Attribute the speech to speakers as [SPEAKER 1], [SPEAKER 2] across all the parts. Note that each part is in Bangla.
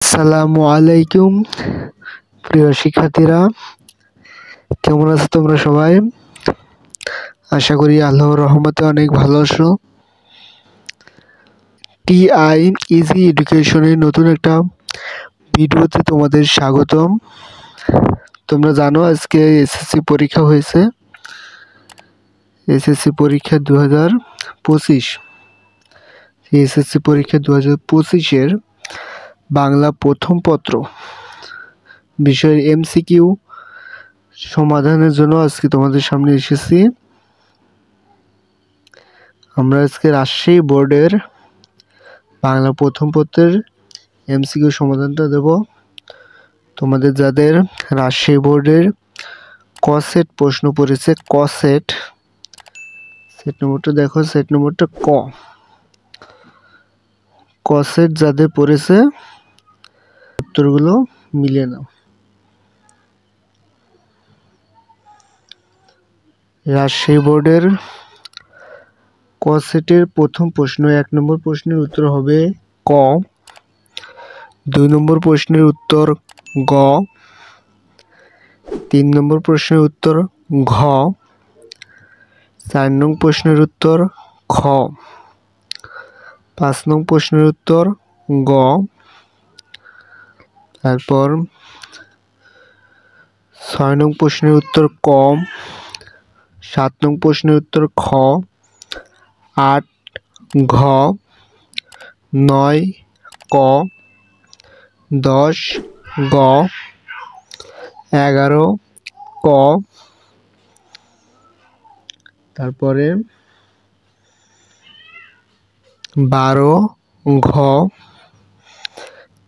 [SPEAKER 1] আসসালামু আলাইকুম প্রিয় শিক্ষার্থীরা, কেমন আছো তোমরা সবাই? আশা করি আল্লাহর রহমতে অনেক ভালো আছো। টিআই ইজি এডুকেশনের নতুন একটা ভিডিওতে তোমাদের স্বাগতম। তোমরা জানো আজকে এসএসসি পরীক্ষা হয়েছে। এসএসসি পরীক্ষা 2025। এসএসসি পরীক্ষা 2025-এর বাংলা প্রথম পত্র বিষয়ের এমসিকিউ সমাধানের জন্য আজকে তোমাদের সামনে এসেছি। আমরা আজকে রাজশাহী বোর্ডের বাংলা প্রথম পত্রের এমসিকিউ সমাধানটা দেব। তোমাদের যাদের রাজশাহী বোর্ডের ক সেট প্রশ্ন পড়েছে, ক সেট নম্বরটা দেখো, সেট নম্বরটা ক সেট যাদের পড়েছে উত্তরগুলো মিলিয়ে নাও। রাজশাহী বোর্ডের ক সেটের প্রথম প্রশ্ন, 1 নম্বর প্রশ্নের উত্তর হবে ক। 2 নম্বর প্রশ্নের উত্তর গ। 3 নম্বর প্রশ্নের উত্তর ঘ। 4 নং প্রশ্নের উত্তর খ। 5 নং প্রশ্নের উত্তর গ। তারপর 6 নং প্রশ্নের উত্তর ক। 7 নং প্রশ্নের উত্তর খ। 8 ঘ। 9 ক। 10 গ। 11 ক। তারপরে 12 ঘ।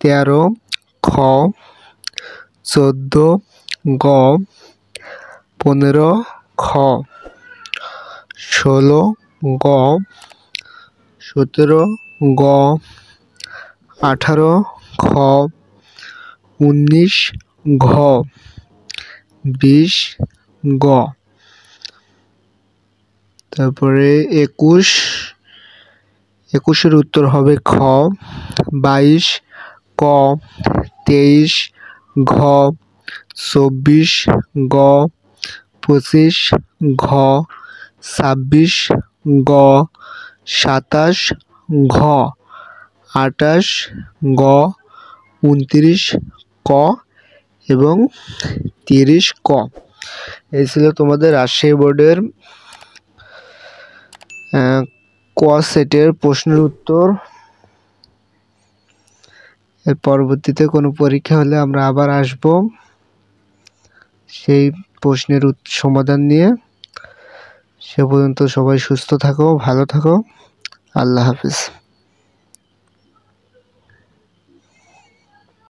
[SPEAKER 1] 13 খ। 14 গ। 15 খ। 16 গ। 17 গ। 18 খ। 19 ঘ। 20 গ। তারপরে 21-এর উত্তর হবে খ। 22 ক। 23 ঘ। 24 গ। 25 ঘ। 26 গ। 27 ঘ। 28 গ। 29 ক এবং 30 ক। এই ছিল তোমাদের রাজশাহী বোর্ডের ক সেটের প্রশ্নের উত্তর। এর পরবর্তীতে কোনো পরীক্ষা হলে আমরা আবার আসব সেই প্রশ্নের সমাধান নিয়ে। সে পর্যন্ত সবাই সুস্থ থাকো, ভালো থাকো। আল্লাহ হাফিজ।